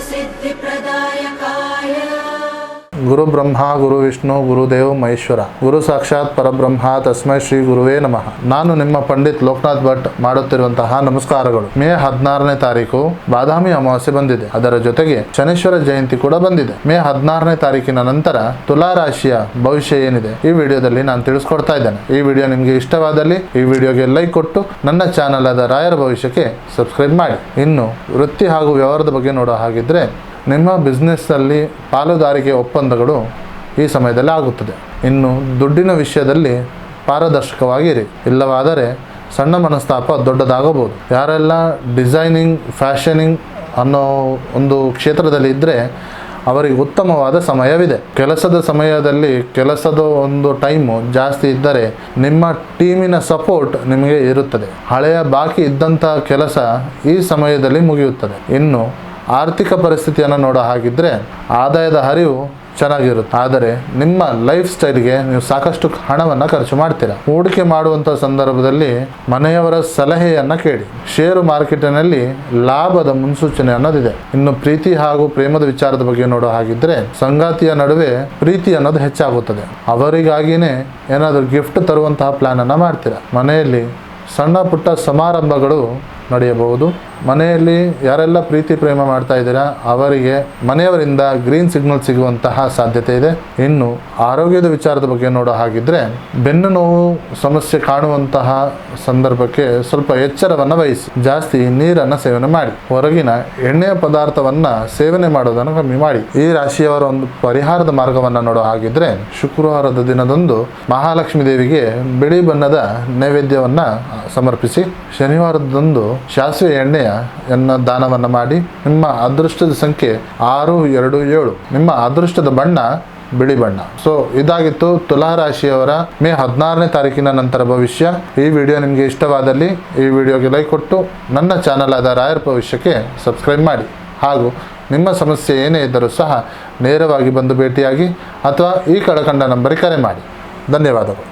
सिद्धिप्रदायकाय गुरु ब्रह्मा गुरु विष्णु गुरुदेव ಮಹೇಶ್ವರ ಗುರು ಸಾಕ್ಷಾತ್ ಪರಬ್ರಹ್ಮ ತಸ್ಮೈ ಶ್ರೀ ಗುರುವೇ ನಮಃ. ನಾನು ನಿಮ್ಮ ಪಂಡಿತ್ ಲೋಕನಾಥ್ ಭಟ್ ಮಾಡುತ್ತಿರುವಂತಹ ನಮಸ್ಕಾರಗಳು. ಮೇ 16ನೇ ತಾರೀಕು ಬಾದಾಮಿ ಅಮಾವಾಸ್ಯೆ ಬಂದಿದೆ. ಅದರ ಜೊತೆಗೆ ಶನೇಶ್ವರ ಜಯಂತಿ ಕೂಡ ಬಂದಿದೆ. ಮೇ 16ನೇ ತಾರೀಕಿನ ನಂತರ ತುಲಾ ರಾಶಿಯ ಭವಿಷ್ಯ ಏನಿದೆ ಈ ವಿಡಿಯೋದಲ್ಲಿ ನಾನು ತಿಳಿಸ್ಕೊಡ್ತಾ ಇದ್ದೇನೆ. ಈ ವಿಡಿಯೋ ನಿಮಗೆ ಇಷ್ಟವಾದಲ್ಲಿ ಈ ವಿಡಿಯೋಗೆ ಲೈಕ್ ಕೊಟ್ಟು ನನ್ನ ಚಾನಲ್ ಆದ ರಾಯರ ಭವಿಷ್ಯಕ್ಕೆ ಸಬ್ಸ್ಕ್ರೈಬ್ ಮಾಡಿ. ಇನ್ನು ವೃತ್ತಿ ಹಾಗೂ ವ್ಯವಹಾರದ ಬಗ್ಗೆ ನೋಡೋ ಹಾಗಿದ್ರೆ ನಿಮ್ಮ ಬಿಸ್ನೆಸ್ಸಲ್ಲಿ ಪಾಲುದಾರಿಕೆ ಒಪ್ಪಂದಗಳು ಈ ಸಮಯದಲ್ಲಿ ಆಗುತ್ತದೆ. ಇನ್ನು ದುಡ್ಡಿನ ವಿಷಯದಲ್ಲಿ ಪಾರದರ್ಶಕವಾಗಿರಿ, ಇಲ್ಲವಾದರೆ ಸಣ್ಣ ಮನಸ್ತಾಪ ದೊಡ್ಡದಾಗಬಹುದು. ಯಾರೆಲ್ಲ ಡಿಸೈನಿಂಗ್ ಫ್ಯಾಷನಿಂಗ್ ಅನ್ನೋ ಒಂದು ಕ್ಷೇತ್ರದಲ್ಲಿ ಇದ್ದರೆ ಅವರಿಗೆ ಉತ್ತಮವಾದ ಸಮಯವಿದೆ. ಕೆಲಸದ ಸಮಯದಲ್ಲಿ ಕೆಲಸದ ಒಂದು ಟೈಮು ಜಾಸ್ತಿ ಇದ್ದರೆ ನಿಮ್ಮ ಟೀಮಿನ ಸಪೋರ್ಟ್ ನಿಮಗೆ ಇರುತ್ತದೆ. ಹಳೆಯ ಬಾಕಿ ಇದ್ದಂಥ ಕೆಲಸ ಈ ಸಮಯದಲ್ಲಿ ಮುಗಿಯುತ್ತದೆ. ಇನ್ನು ಆರ್ಥಿಕ ಪರಿಸ್ಥಿತಿಯನ್ನು ನೋಡೋ ಹಾಗಿದ್ರೆ ಆದಾಯದ ಹರಿವು ಚೆನ್ನಾಗಿರುತ್ತೆ, ಆದರೆ ನಿಮ್ಮ ಲೈಫ್ ಸ್ಟೈಲ್ಗೆ ನೀವು ಸಾಕಷ್ಟು ಹಣವನ್ನು ಖರ್ಚು ಮಾಡ್ತೀರಾ. ಹೂಡಿಕೆ ಮಾಡುವಂಥ ಸಂದರ್ಭದಲ್ಲಿ ಮನೆಯವರ ಸಲಹೆಯನ್ನು ಕೇಳಿ. ಷೇರು ಮಾರ್ಕೆಟಿನಲ್ಲಿ ಲಾಭದ ಮುನ್ಸೂಚನೆ ಅನ್ನೋದಿದೆ. ಇನ್ನು ಪ್ರೀತಿ ಹಾಗೂ ಪ್ರೇಮದ ವಿಚಾರದ ಬಗ್ಗೆ ನೋಡೋ ಹಾಗಿದ್ರೆ ಸಂಗಾತಿಯ ನಡುವೆ ಪ್ರೀತಿ ಅನ್ನೋದು ಹೆಚ್ಚಾಗುತ್ತದೆ. ಅವರಿಗಾಗಿಯೇ ಏನಾದರೂ ಗಿಫ್ಟ್ ತರುವಂತಹ ಪ್ಲಾನನ್ನು ಮಾಡ್ತೀರಾ. ಮನೆಯಲ್ಲಿ ಸಣ್ಣ ಪುಟ್ಟ ಸಮಾರಂಭಗಳು ನಡೆಯಬಹುದು. ಮನೆಯಲ್ಲಿ ಯಾರೆಲ್ಲ ಪ್ರೀತಿ ಪ್ರೇಮ ಮಾಡ್ತಾ ಇದ್ದೀರಾ ಅವರಿಗೆ ಮನೆಯವರಿಂದ ಗ್ರೀನ್ ಸಿಗ್ನಲ್ ಸಿಗುವಂತಹ ಸಾಧ್ಯತೆ ಇದೆ. ಇನ್ನು ಆರೋಗ್ಯದ ವಿಚಾರದ ಬಗ್ಗೆ ನೋಡೋ ಹಾಗಿದ್ರೆ ಬೆನ್ನು ನೋವು ಸಮಸ್ಯೆ ಕಾಣುವಂತಹ ಸಂದರ್ಭಕ್ಕೆ ಸ್ವಲ್ಪ ಎಚ್ಚರವನ್ನು ವಹಿಸಿ. ಜಾಸ್ತಿ ನೀರನ್ನು ಸೇವನೆ ಮಾಡಿ. ಹೊರಗಿನ ಎಣ್ಣೆಯ ಪದಾರ್ಥವನ್ನು ಸೇವನೆ ಮಾಡೋದನ್ನು ಕಮ್ಮಿ ಮಾಡಿ. ಈ ರಾಶಿಯವರ ಒಂದು ಪರಿಹಾರದ ಮಾರ್ಗವನ್ನು ನೋಡೋ ಹಾಗಿದ್ರೆ ಶುಕ್ರವಾರದ ದಿನದಂದು ಮಹಾಲಕ್ಷ್ಮೀ ದೇವಿಗೆ ಬಿಳಿ ಬಣ್ಣದ ನೈವೇದ್ಯವನ್ನು ಸಮರ್ಪಿಸಿ. ಶನಿವಾರದಂದು ಸಾಸಿವೆ ಎಣ್ಣೆಯ ದಾನವನ್ನು ಮಾಡಿ. ನಿಮ್ಮ ಅದೃಷ್ಟದ ಸಂಖ್ಯೆ 627. ನಿಮ್ಮ ಅದೃಷ್ಟದ ಬಣ್ಣ ಬಿಳಿ ಬಣ್ಣ. ಸೊ ಇದಾಗಿತ್ತು ತುಲಾ ರಾಶಿಯವರ ಮೇ 16ನೇ ತಾರೀಕಿನ ನಂತರ ಭವಿಷ್ಯ. ಈ ವಿಡಿಯೋ ನಿಮಗೆ ಇಷ್ಟವಾದಲ್ಲಿ ಈ ವಿಡಿಯೋಗೆ ಲೈಕ್ ಕೊಟ್ಟು ನನ್ನ ಚಾನಲ್ ಆದ ರಾಯರ್ ಭವಿಷ್ಯಕ್ಕೆ ಸಬ್ಸ್ಕ್ರೈಬ್ ಮಾಡಿ. ಹಾಗೂ ನಿಮ್ಮ ಸಮಸ್ಯೆ ಏನೇ ಇದ್ದರೂ ಸಹ ನೇರವಾಗಿ ಬಂದು ಭೇಟಿಯಾಗಿ ಅಥವಾ ಈ ಕೆಳಕಂಡ ನಂಬರಿಗೆ ಕರೆ ಮಾಡಿ. ಧನ್ಯವಾದಗಳು.